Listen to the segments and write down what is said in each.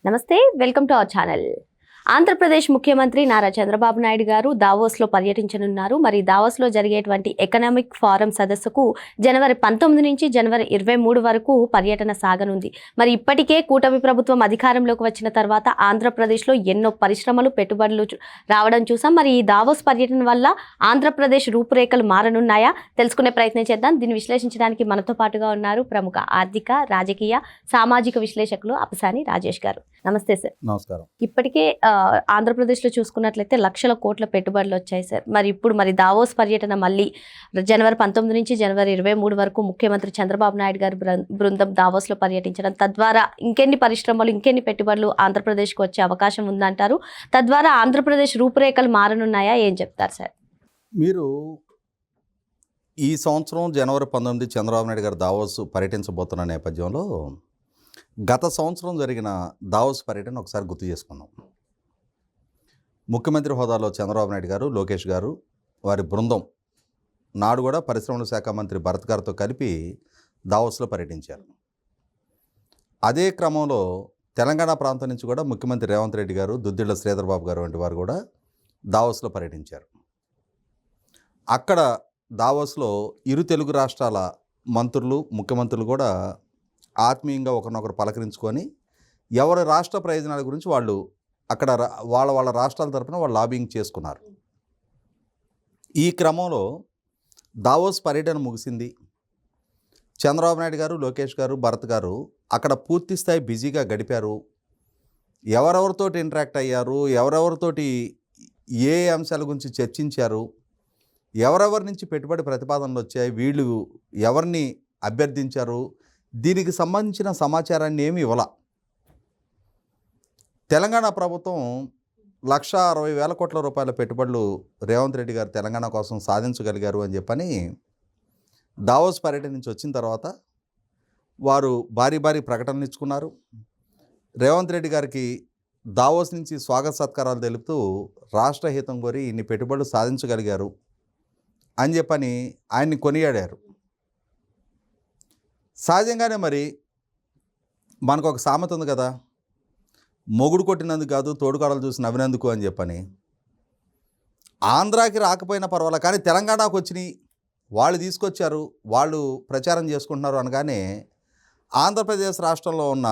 నమస్తే, welcome to our channel. Andhra Pradesh ముఖ్యమంత్రి నారా చంద్రబాబు నాయుడు గారు దావోస్లో పర్యటించనున్నారు. మరి దావోస్లో జరిగేటువంటి ఎకనామిక్ ఫోరం సదస్సుకు జనవరి 19 నుంచి జనవరి 23 వరకు పర్యటన సాగనుంది. మరి ఇప్పటికే కూటమి ప్రభుత్వం అధికారంలోకి వచ్చిన తర్వాత ఆంధ్రప్రదేశ్లో ఎన్నో పరిశ్రమలు, పెట్టుబడులు రావడం చూసాం. మరి ఈ దావోస్ పర్యటన వల్ల ఆంధ్రప్రదేశ్ రూపురేఖలు మారనున్నాయా? తెలుసుకునే ప్రయత్నం చేద్దాం. దీన్ని విశ్లేషించడానికి మనతో పాటుగా ఉన్నారు ప్రముఖ ఆర్థిక, రాజకీయ, సామాజిక విశ్లేషకులు అప్పసాని రాజేష్ గారు. నమస్తే సార్. నమస్కారం. ఇప్పటికే ఆంధ్రప్రదేశ్లో చూసుకున్నట్లయితే లక్షల కోట్ల పెట్టుబడులు వచ్చాయి సార్. మరి ఇప్పుడు దావోస్ పర్యటన మళ్ళీ జనవరి 19 నుంచి జనవరి 23 వరకు ముఖ్యమంత్రి చంద్రబాబు నాయుడు గారి బృందం దావోస్లో పర్యటించడం, తద్వారా ఇంకెన్ని పరిశ్రమలు, ఇంకెన్ని పెట్టుబడులు ఆంధ్రప్రదేశ్కి వచ్చే అవకాశం ఉందంటారు? తద్వారా ఆంధ్రప్రదేశ్ రూపురేఖలు మారనున్నాయా? ఏం చెప్తారు సార్? మీరు ఈ సంవత్సరం జనవరి 19 చంద్రబాబు నాయుడు గారు దావోస్ పర్యటించబోతున్న నేపథ్యంలో గత సంవత్సరం జరిగిన దావోస్ పర్యటన ఒకసారి గుర్తు చేసుకున్నాం. ముఖ్యమంత్రి హోదాలో చంద్రబాబు నాయుడు గారు, లోకేష్ గారు, వారి బృందం నాడు కూడా పరిశ్రమల శాఖ మంత్రి భరత్ గారితో కలిపి దావోస్లో పర్యటించారు. అదే క్రమంలో తెలంగాణ ప్రాంతం నుంచి కూడా ముఖ్యమంత్రి రేవంత్ రెడ్డి గారు, దుద్దిళ్ల శ్రీధర్ బాబు గారు వంటి వారు కూడా దావోస్లో పర్యటించారు. అక్కడ దావోస్లో ఇరు తెలుగు రాష్ట్రాల మంత్రులు, ముఖ్యమంత్రులు కూడా ఆత్మీయంగా ఒకరినొకరు పలకరించుకొని ఎవరి రాష్ట్ర ప్రయోజనాల గురించి వాళ్ళు అక్కడ వాళ్ళ రాష్ట్రాల తరపున వాళ్ళు లాబింగ్ చేసుకున్నారు. ఈ క్రమంలో దావోస్ పర్యటన ముగిసింది. చంద్రబాబు నాయుడు గారు, లోకేష్ గారు, భరత్ గారు అక్కడ పూర్తి స్థాయి బిజీగా గడిపారు. ఎవరెవరితోటి ఇంటరాక్ట్ అయ్యారు, ఎవరెవరితోటి ఏ అంశాల గురించి చర్చించారు, ఎవరెవరి నుంచి పెట్టుబడి ప్రతిపాదనలు వచ్చాయి, వీళ్ళు ఎవరిని అభ్యర్థించారు, దీనికి సంబంధించిన సమాచారాన్ని ఏమి ఇవ్వాల. తెలంగాణ ప్రభుత్వం 1,60,000 కోట్ల రూపాయల పెట్టుబడులు రేవంత్ రెడ్డి గారు తెలంగాణ కోసం సాధించగలిగారు అని చెప్పని దావోస్ పర్యటన నుంచి వచ్చిన తర్వాత వారు భారీ ప్రకటనలు ఇచ్చుకున్నారు. రేవంత్ రెడ్డి గారికి దావోస్ నుంచి స్వాగత సత్కారాలు తెలుపుతూ రాష్ట్ర హితం కోరి ఇన్ని పెట్టుబడులు సాధించగలిగారు అని చెప్పని ఆయన్ని కొనియాడారు. సహజంగానే మరి మనకు ఒక సామెత ఉంది కదా, మొగుడు కొట్టినందుకు కాదు తోడుకాడలు చూసి నవ్వినందుకు అని చెప్పని. ఆంధ్రాకి రాకపోయినా పర్వాలేదు, కానీ తెలంగాణకు వచ్చినాయి, వాళ్ళు తీసుకొచ్చారు, వాళ్ళు ప్రచారం చేసుకుంటున్నారు అనగానే ఆంధ్రప్రదేశ్ రాష్ట్రంలో ఉన్న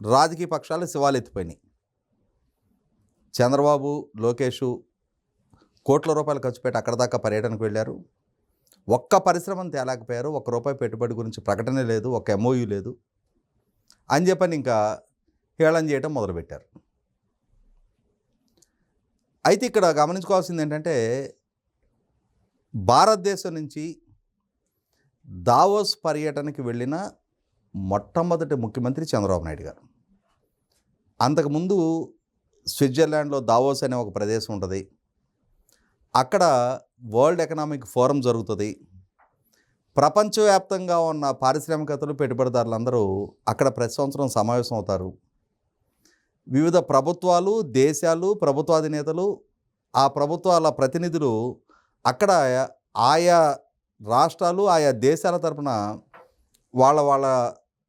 రాజకీయ పక్షాలు శివాలెత్తిపోయినాయి. చంద్రబాబు, లోకేషు కోట్ల రూపాయలు ఖర్చు పెట్టి అక్కడ దాకా పర్యటనకు వెళ్ళారు. ఒక్క పరిశ్రమను తేలేకపోయారు, ₹1 పెట్టుబడి గురించి ప్రకటన లేదు, ఒక MOU లేదు అని చెప్పని ఇంకా హేళన చేయడం మొదలుపెట్టారు. అయితే ఇక్కడ గమనించుకోవాల్సింది ఏంటంటే, భారతదేశం నుంచి దావోస్ పర్యటనకి వెళ్ళిన మొట్టమొదటి ముఖ్యమంత్రి చంద్రబాబు నాయుడు గారు. అంతకుముందు స్విట్జర్లాండ్లో దావోస్ అనే ఒక ప్రదేశం ఉంటుంది. అక్కడ వరల్డ్ ఎకనామిక్ ఫోరం జరుగుతుంది. ప్రపంచవ్యాప్తంగా ఉన్న పారిశ్రామికతలు, పెట్టుబడిదారులందరూ అక్కడ ప్రతి సంవత్సరం సమావేశం అవుతారు. వివిధ ప్రభుత్వాలు, దేశాలు, ప్రభుత్వాధినేతలు, ఆ ప్రభుత్వాల ప్రతినిధులు అక్కడ ఆయా రాష్ట్రాలు, ఆయా దేశాల తరపున వాళ్ళ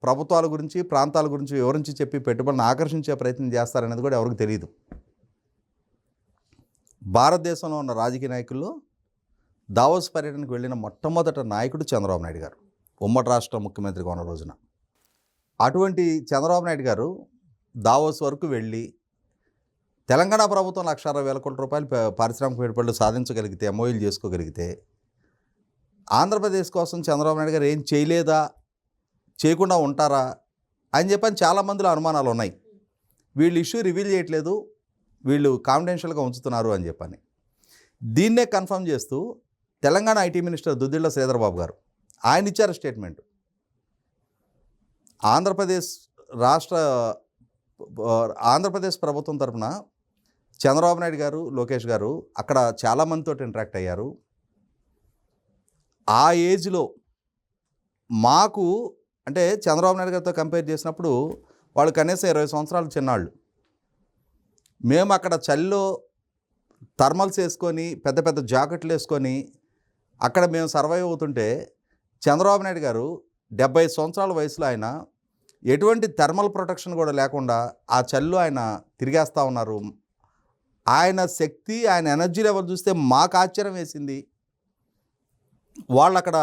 ప్రభుత్వాల గురించి, ప్రాంతాల గురించి వివరించి చెప్పి పెట్టుబడిని ఆకర్షించే ప్రయత్నం చేస్తారనేది కూడా ఎవరికి తెలియదు. భారతదేశంలో ఉన్న రాజకీయ నాయకుల్లో దావోస్ పర్యటనకు వెళ్ళిన మొట్టమొదటి నాయకుడు చంద్రబాబు నాయుడు గారు, ఉమ్మడి రాష్ట్ర ముఖ్యమంత్రిగా ఉన్న రోజున. అటువంటి చంద్రబాబు నాయుడు గారు దావోస్ వరకు వెళ్ళి తెలంగాణ ప్రభుత్వం 1,60,000 కోట్ల రూపాయలు పారిశ్రామిక పెట్టుబడులు సాధించగలిగితే, MOUలు చేసుకోగలిగితే, ఆంధ్రప్రదేశ్ కోసం చంద్రబాబు నాయుడు గారు ఏం చేయలేదా, చేయకుండా ఉంటారా అని చెప్పని చాలామందిలో అనుమానాలు ఉన్నాయి. వీళ్ళు ఇష్యూ రివీల్ చేయట్లేదు, వీళ్ళు కాన్ఫిడెన్షియల్గా ఉంచుతున్నారు అని చెప్పని. దీన్నే కన్ఫర్మ్ చేస్తూ తెలంగాణ IT మినిస్టర్ దుద్దిళ్ల శ్రీధర్ బాబు గారు ఆయన ఇచ్చారు స్టేట్మెంట్. ఆంధ్రప్రదేశ్ ప్రభుత్వం తరఫున చంద్రబాబు నాయుడు గారు, లోకేష్ గారు అక్కడ చాలామందితో ఇంటరాక్ట్ అయ్యారు. ఆ ఏజ్లో మాకు అంటే చంద్రబాబు నాయుడు గారితో కంపేర్ చేసినప్పుడు వాళ్ళు కనీసం 20 సంవత్సరాలు చిన్నాళ్ళు. మేము అక్కడ చలిలో థర్మల్స్ వేసుకొని, పెద్ద జాకెట్లు వేసుకొని అక్కడ మేము సర్వైవ్ అవుతుంటే, చంద్రబాబు నాయుడు గారు 70 సంవత్సరాల వయసులో ఆయన ఎటువంటి థర్మల్ ప్రొటెక్షన్ కూడా లేకుండా ఆ చలిలో ఆయన తిరిగేస్తూ ఉన్నారు. ఆయన శక్తి, ఆయన ఎనర్జీ లెవెల్ చూస్తే మాకు ఆశ్చర్యం వేసింది. వాళ్ళు అక్కడ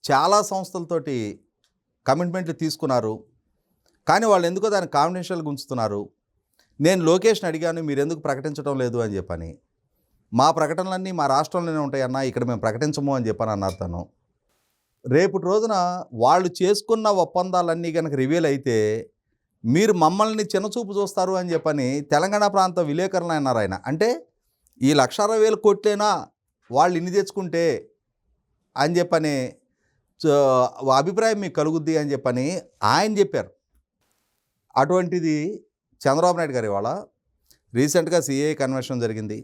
చాలా సంస్థలతోటి కమిట్మెంట్లు తీసుకున్నారు, కానీ వాళ్ళు ఎందుకో దాన్ని కాన్ఫిడెన్షియల్గా ఉంచుతున్నారు. నేను లోకేష్ని అడిగాను, మీరు ఎందుకు ప్రకటించడం లేదు అని చెప్పని. మా ప్రకటనలన్నీ మా రాష్ట్రంలోనే ఉంటాయన్నా, ఇక్కడ మేము ప్రకటించము అని చెప్పని అన్నారు తను. రేపటి రోజున వాళ్ళు చేసుకున్న ఒప్పందాలన్నీ కనుక రివీల్ అయితే మీరు మమ్మల్ని చిన్నచూపు చూస్తారు అని చెప్పని తెలంగాణ ప్రాంత విలేకరులు అన్నారు ఆయన. అంటే ఈ 1,60,000 కోట్లేనా వాళ్ళు ఇన్ని తెచ్చుకుంటే అని చెప్పని అభిప్రాయం మీకు కలుగుద్ది అని చెప్పని ఆయన చెప్పారు. అటువంటిది చంద్రబాబు నాయుడు గారు ఇవాళ రీసెంట్గా సిఏఏ కన్వెన్షన్ జరిగింది.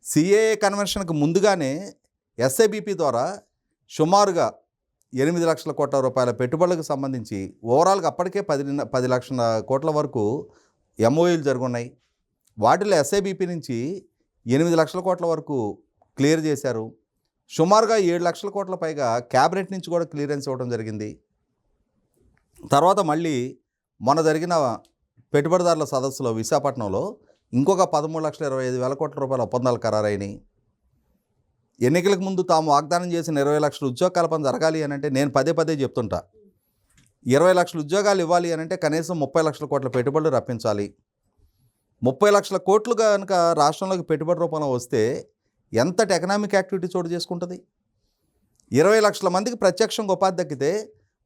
సిఏఏ కన్వెన్షన్కి ముందుగానే ఎస్ఐబిపి ద్వారా సుమారుగా 8 లక్షల కోట్ల రూపాయల పెట్టుబడులకు సంబంధించి ఓవరాల్గా అప్పటికే 10 లక్షల కోట్ల వరకు ఎంఓయూలు జరుగున్నాయి. వాటిలో ఎస్ఐబిపి నుంచి 8 లక్షల కోట్ల వరకు క్లియర్ చేశారు. సుమారుగా 7 లక్షల కోట్ల పైగా క్యాబినెట్ నుంచి కూడా క్లియరెన్స్ ఇవ్వడం జరిగింది. తర్వాత మళ్ళీ మొన్న జరిగిన పెట్టుబడిదారుల సదస్సులో విశాఖపట్నంలో ఇంకొక 13,25,000 కోట్ల రూపాయల ఒప్పందాలు ఖరారైనాయి. ఎన్నికలకు ముందు తాము వాగ్దానం చేసిన 20 లక్షల ఉద్యోగ కల్పన జరగాలి అని అంటే నేను పదే చెప్తుంటా, 20 లక్షల ఉద్యోగాలు ఇవ్వాలి అని అంటే కనీసం 30 లక్షల కోట్ల పెట్టుబడులు రప్పించాలి. 30 లక్షల కోట్లు కనుక రాష్ట్రంలోకి పెట్టుబడి రూపంలో వస్తే ఎంతటి ఎకనామిక్ యాక్టివిటీ చోటు చేసుకుంటుంది. 20 లక్షల మందికి ప్రత్యక్షంగా ఉపాధి దక్కితే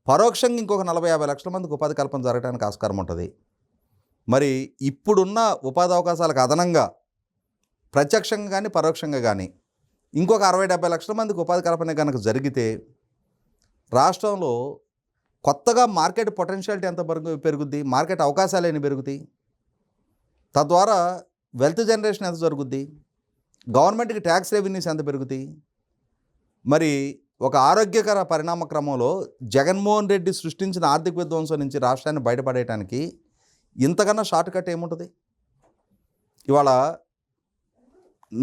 పరోక్షంగా ఇంకొక 40-50 లక్షల మందికి ఉపాధి కల్పన జరగడానికి ఆస్కారం ఉంటుంది. మరి ఇప్పుడున్న ఉపాధి అవకాశాలకు అదనంగా ప్రత్యక్షంగా కానీ పరోక్షంగా కానీ ఇంకొక 60-70 లక్షల మందికి ఉపాధి కల్పన కనుక జరిగితే రాష్ట్రంలో కొత్తగా మార్కెట్ పొటెన్షియాలిటీ ఎంత పెరుగుద్ది, మార్కెట్ అవకాశాలు ఎన్ని పెరుగుతాయి, తద్వారా వెల్త్ జనరేషన్ ఎంత జరుగుద్ది, గవర్నమెంట్కి ట్యాక్స్ రెవెన్యూస్ ఎంత పెరుగుతాయి. మరి ఒక ఆరోగ్యకర పరిణామ క్రమంలో జగన్మోహన్ రెడ్డి సృష్టించిన ఆర్థిక విధ్వంసం నుంచి రాష్ట్రాన్ని బయటపడేయడానికి ఇంతకన్నా షార్ట్ కట్ ఏముంటుంది. ఇవాళ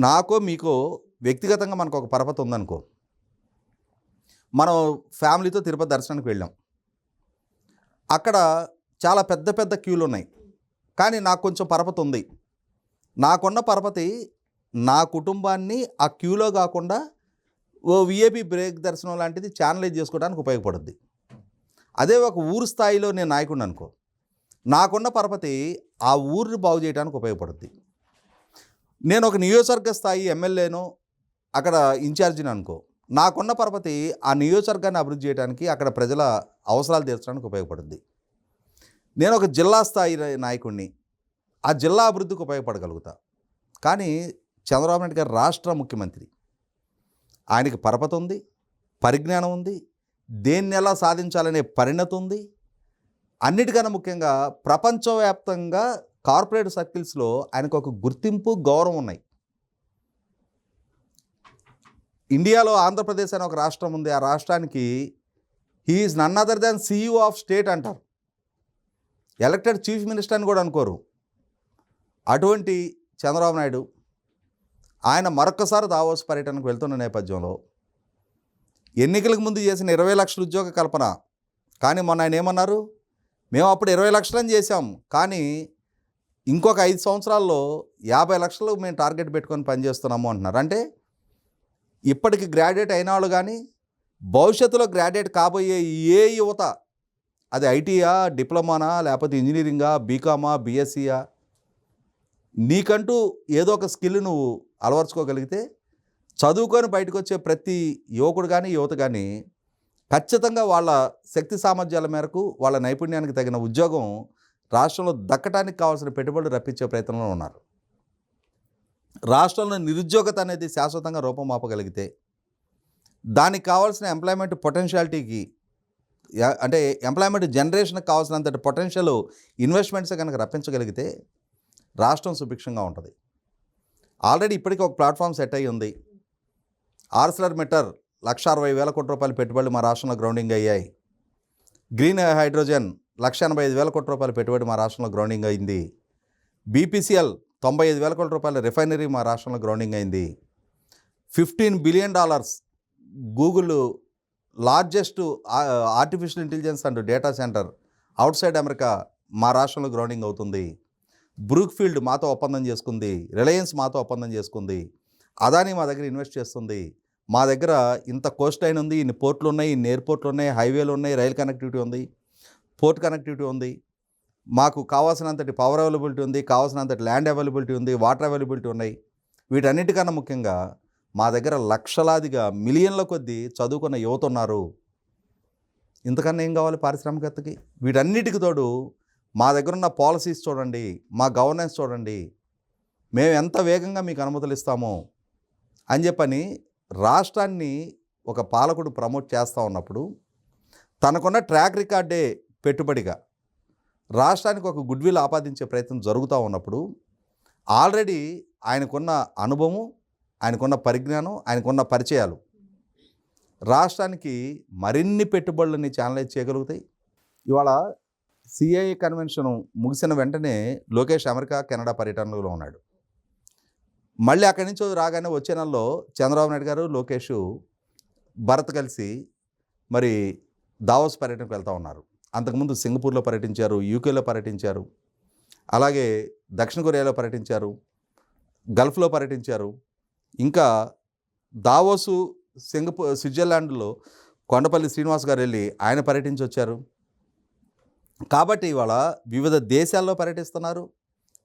నాకో మీకో వ్యక్తిగతంగా మనకు ఒక పరపతి ఉందనుకో, మనం ఫ్యామిలీతో తిరుపతి దర్శనానికి వెళ్ళాం. అక్కడ చాలా పెద్ద క్యూలు ఉన్నాయి, కానీ నాకు కొంచెం పరపతి ఉంది. నాకున్న పరపతి నా కుటుంబాన్ని ఆ క్యూలో కాకుండా ఓ విఐపి బ్రేక్ దర్శనం లాంటిది ఛానలైజ్ చేసుకోవడానికి ఉపయోగపడుద్ది. అదే ఒక ఊరు స్థాయిలో నేను నాయకుడిని అనుకో, నాకున్న పరపతి ఆ ఊరిని బాగు చేయడానికి ఉపయోగపడుద్ది. నేను ఒక నియోజకవర్గ స్థాయి ఎమ్మెల్యేను, అక్కడ ఇన్ఛార్జిని అనుకో, నాకున్న పరపతి ఆ నియోజకవర్గాన్ని అభివృద్ధి చేయడానికి, అక్కడ ప్రజల అవసరాలు తీర్చడానికి ఉపయోగపడుద్ది. నేను ఒక జిల్లా స్థాయి నాయకుడిని, ఆ జిల్లా అభివృద్ధికి ఉపయోగపడగలుగుతా. కానీ చంద్రబాబు నాయుడు గారు రాష్ట్ర ముఖ్యమంత్రి, ఆయనకి పరపతి ఉంది, పరిజ్ఞానం ఉంది, దేన్ని ఎలా సాధించాలనే పరిణతి ఉంది. అన్నిటికన్నా ముఖ్యంగా ప్రపంచవ్యాప్తంగా కార్పొరేట్ సర్కిల్స్లో ఆయనకు ఒక గుర్తింపు, గౌరవం ఉన్నాయి. ఇండియాలో ఆంధ్రప్రదేశ్ అనే ఒక రాష్ట్రం ఉంది. ఆ రాష్ట్రానికి he is none other than CEO of state అంటారు. ఎలక్టెడ్ చీఫ్ మినిస్టర్ అని కూడా అనుకోరు. అటువంటి చంద్రబాబు నాయుడు ఆయన మరొకసారి దావోస్ పర్యటనకు వెళ్తున్న నేపథ్యంలో ఎన్నికలకు ముందు చేసిన 20 లక్షల ఉద్యోగ కల్పన, కానీ మొన్న ఆయన ఏమన్నారు, మేము అప్పుడు 20 లక్షలని చేశాం, కానీ ఇంకొక 5 సంవత్సరాల్లో 50 లక్షలు మేము టార్గెట్ పెట్టుకొని పనిచేస్తున్నాము అంటున్నారు. అంటే ఇప్పటికి గ్రాడ్యుయేట్ అయిన వాళ్ళు కానీ భవిష్యత్తులో గ్రాడ్యుయేట్ కాబోయే ఏ యువత, అది ఐటీయా, డిప్లొమానా, లేకపోతే ఇంజనీరింగా, బీకామా, బీఎస్సీయా, నీకంటూ ఏదో ఒక స్కిల్ నువ్వు అలవర్చుకోగలిగితే చదువుకొని బయటకు వచ్చే ప్రతి యువకుడు కానీ యువత కానీ ఖచ్చితంగా వాళ్ళ శక్తి సామర్థ్యాల మేరకు వాళ్ళ నైపుణ్యానికి తగిన ఉద్యోగం రాష్ట్రంలో దక్కడానికి కావాల్సిన పెట్టుబడులు రప్పించే ప్రయత్నంలో ఉన్నారు. రాష్ట్రంలో నిరుద్యోగత అనేది శాశ్వతంగా రూపమాపగలిగితే దానికి కావాల్సిన ఎంప్లాయ్మెంట్ పొటెన్షియాలిటీకి, అంటే ఎంప్లాయ్మెంట్ జనరేషన్కి కావాల్సినంత పొటెన్షియల్ ఇన్వెస్ట్మెంట్స్ కనుక రప్పించగలిగితే రాష్ట్రం సుభిక్షంగా ఉంటుంది. ఆల్రెడీ ఇప్పటికీ ఒక ప్లాట్ఫామ్ సెట్ అయ్యి ఉంది. ఆర్సిలర్మిట్టర్ 1,60,000 కోట్ల రూపాయల పెట్టుబడులు మా రాష్ట్రంలో గ్రౌండింగ్ అయ్యాయి. గ్రీన్ హైడ్రోజన్ 1,85,000 కోట్ల రూపాయల పెట్టుబడి మా రాష్ట్రంలో గ్రౌండింగ్ అయింది. బీపీసీఎల్ 95,000 కోట్ల రూపాయల రిఫైనరీ మా రాష్ట్రంలో గ్రౌండింగ్ అయింది. $15 billion Google largest artificial intelligence and data centre out side America మా రాష్ట్రంలో గ్రౌండింగ్ అవుతుంది, బ్రూక్ ఫీల్డ్ మాతో ఒప్పందం చేసుకుంది, రిలయన్స్ మాతో ఒప్పందం చేసుకుంది, అదానీ మా దగ్గర ఇన్వెస్ట్ చేస్తుంది, మా దగ్గర ఇంత కోస్ట్ లైన్ ఉంది, ఇన్ని పోర్ట్లు ఉన్నాయి, ఇన్ని ఎయిర్పోర్ట్లు ఉన్నాయి, హైవేలు ఉన్నాయి, రైల్ కనెక్టివిటీ ఉంది, పోర్ట్ కనెక్టివిటీ ఉంది, మాకు కావాల్సినంతటి పవర్ అవైలబిలిటీ ఉంది, కావాల్సినంతటి ల్యాండ్ అవైలబిలిటీ ఉంది, వాటర్ అవైలబిలిటీ ఉన్నాయి. వీటన్నిటికన్నా ముఖ్యంగా మా దగ్గర లక్షలాదిగా మిలియన్ల కొద్దీ చదువుకున్న యువత ఉన్నారు. ఇంతకన్నా ఏం కావాలి పారిశ్రామికవేత్తకి? వీటన్నిటికి తోడు మా దగ్గర ఉన్న పాలసీస్ చూడండి, మా గవర్నెన్స్ చూడండి, మేము ఎంత వేగంగా మీకు అనుమతులు ఇస్తామో అని చెప్పని రాష్ట్రాన్ని ఒక పాలకుడు ప్రమోట్ చేస్తూ ఉన్నప్పుడు తనకున్న ట్రాక్ రికార్డే పెట్టుబడిగా రాష్ట్రానికి ఒక గుడ్ విల్ ఆపాదించే ప్రయత్నం జరుగుతూ ఉన్నప్పుడు ఆల్రెడీ ఆయనకున్న అనుభవం, ఆయనకున్న పరిజ్ఞానం, ఆయనకున్న పరిచయాలు రాష్ట్రానికి మరిన్ని పెట్టుబడులని ఛానలైజ్ చేయగలుగుతాయి. ఇవాళ సిఐఏ కన్వెన్షన్ ముగిసిన వెంటనే లోకేష్ అమెరికా, కెనడా పర్యటనలో ఉన్నాడు. మళ్ళీ అక్కడి నుంచి రాగానే వచ్చే నెలలో చంద్రబాబు నాయుడు గారు, లోకేష్, భరత్ కలిసి మరి దావోస్ పర్యటనకు వెళ్తూ ఉన్నారు. అంతకుముందు సింగపూర్లో పర్యటించారు, యూకేలో పర్యటించారు, అలాగే దక్షిణ కొరియాలో పర్యటించారు, గల్ఫ్లో పర్యటించారు. ఇంకా దావోసు స్విట్జర్లాండ్లో కొండపల్లి శ్రీనివాస్ గారు వెళ్ళి ఆయన పర్యటించి వచ్చారు. కాబట్టి ఇవాళ వివిధ దేశాల్లో పర్యటిస్తున్నారు.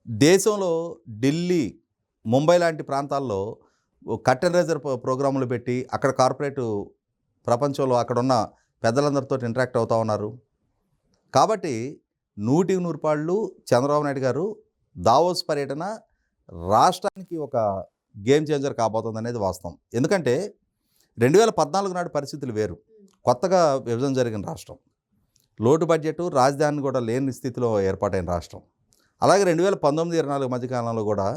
దేశంలో ఢిల్లీ, ముంబై లాంటి ప్రాంతాల్లో కట్ అండ్ రైజర్ ప్రోగ్రాములు పెట్టి అక్కడ కార్పొరేట్ ప్రపంచంలో అక్కడున్న పెద్దలందరితో ఇంటరాక్ట్ అవుతూ ఉన్నారు. కాబట్టి 100% చంద్రబాబు నాయుడు గారు దావోస్ పర్యటన రాష్ట్రానికి ఒక గేమ్ చేంజర్ కాబోతుంది అనేది వాస్తవం. ఎందుకంటే 2014 నాడు పరిస్థితులు వేరు. కొత్తగా విభజన జరిగిన రాష్ట్రం, లోటు బడ్జెట్, రాజధాని కూడా లేని స్థితిలో ఏర్పాటైన రాష్ట్రం. అలాగే 2019-24 మధ్యకాలంలో కూడా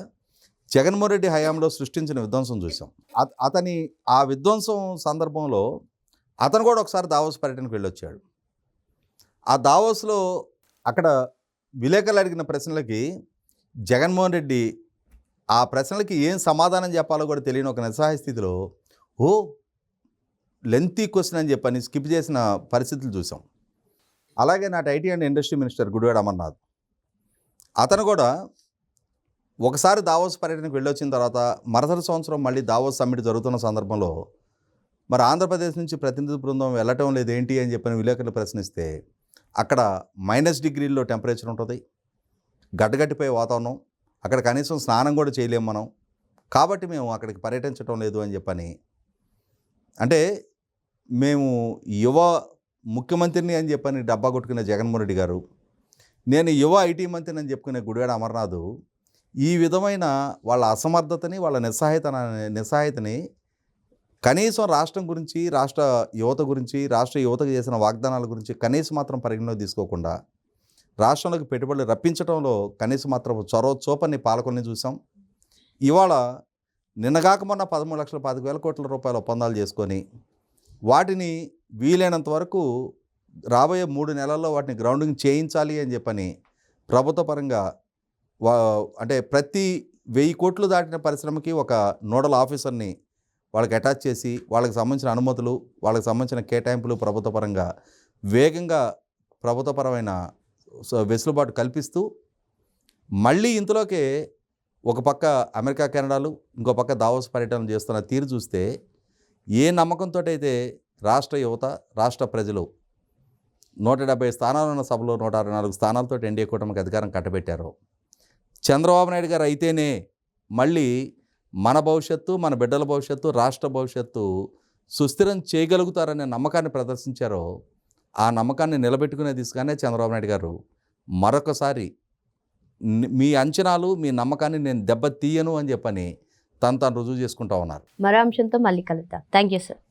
జగన్మోహన్ రెడ్డి హయాంలో సృష్టించిన విధ్వంసం చూసాం. అతని ఆ విధ్వంసం సందర్భంలో అతను కూడా ఒకసారి దావోస్ పర్యటనకు వెళ్ళొచ్చాడు. ఆ దావోస్లో అక్కడ విలేకరులు అడిగిన ప్రశ్నలకి జగన్మోహన్ రెడ్డి ఆ ప్రశ్నలకి ఏం సమాధానం చెప్పాలో కూడా తెలియని ఒక నిస్సహాయ స్థితిలో లెంతీ క్వశ్చన్ అని చెప్పని స్కిప్ చేసిన పరిస్థితులు చూసాం. అలాగే నాటి IT and industry minister Gudivada Amarnath, అతను కూడా ఒకసారి దావోస్ పర్యటనకు వెళ్ళొచ్చిన తర్వాత మరుసటి సంవత్సరం మళ్ళీ దావోస్ సమ్మిట్ జరుగుతున్న సందర్భంలో మరి ఆంధ్రప్రదేశ్ నుంచి ప్రతినిధి బృందం వెళ్ళటం లేదు ఏంటి అని చెప్పని విలేకరులు ప్రశ్నిస్తే అక్కడ -డిగ్రీల్లో టెంపరేచర్ ఉంటుంది, గడ్డగట్టిపోయే వాతావరణం, అక్కడ కనీసం స్నానం కూడా చేయలేము మనం, కాబట్టి మేము అక్కడికి పర్యటించడం లేదు అని చెప్పని, అంటే మేము యువ ముఖ్యమంత్రిని అని చెప్పని డబ్బా కొట్టుకునే జగన్మోహన్ రెడ్డి గారు, నేను యువ ఐటీ మంత్రిని అని చెప్పుకునే గుడివాడ అమర్నాథ్ ఈ విధమైన వాళ్ళ అసమర్థతని, వాళ్ళ నిస్సహాయతని కనీసం రాష్ట్రం గురించి, రాష్ట్ర యువత గురించి, రాష్ట్ర యువతకు చేసిన వాగ్దానాల గురించి కనీసం మాత్రం పరిగణలోకి తీసుకోకుండా రాష్ట్రంలోకి పెట్టుబడులు రప్పించడంలో కనీసం మాత్రం చొరవ చూపని పాలకుల్ని చూసాం. ఇవాళ నిన్నగాక మొన్న 13,25,000 కోట్ల రూపాయల ఒప్పందాలు చేసుకొని వాటిని వీలైనంత వరకు రాబోయే 3 నెలల్లో వాటిని గ్రౌండింగ్ చేయించాలి అని చెప్పని ప్రభుత్వ పరంగా అంటే ప్రతి 1000 కోట్లు దాటిన పరిశ్రమకి ఒక నోడల్ ఆఫీసర్ని వాళ్ళకి అటాచ్ చేసి వాళ్ళకి సంబంధించిన అనుమతులు, వాళ్ళకి సంబంధించిన కేటాయింపులు ప్రభుత్వ పరంగా వేగంగా ప్రభుత్వపరమైన వెసులుబాటు కల్పిస్తూ మళ్ళీ ఇంతలోకే ఒక పక్క అమెరికా, కెనడాలు, ఇంకో పక్క దావోస్ పర్యటన చేస్తున్న తీరు చూస్తే ఏ నమ్మకంతో అయితే రాష్ట్ర యువత, రాష్ట్ర ప్రజలు 170 స్థానాలు ఉన్న సభలో 164 స్థానాలతో ఎన్డీఏ కూటమికి అధికారం కట్టబెట్టారో, చంద్రబాబు నాయుడు గారు అయితేనే మళ్ళీ మన భవిష్యత్తు, మన బిడ్డల భవిష్యత్తు, రాష్ట్ర భవిష్యత్తు సుస్థిరం చేయగలుగుతారనే నమ్మకాన్ని ప్రదర్శించారో, ఆ నమ్మకాన్ని నిలబెట్టుకునే దిశగానే చంద్రబాబు నాయుడు గారు మరొకసారి మీ అంచనాలు, మీ నమ్మకాన్ని నేను దెబ్బ తీయను అని చెప్పని తను రుజువు చేసుకుంటా ఉన్నారు. మరో అంశంతో మళ్ళీ కలుద్దాం. Thank you sir.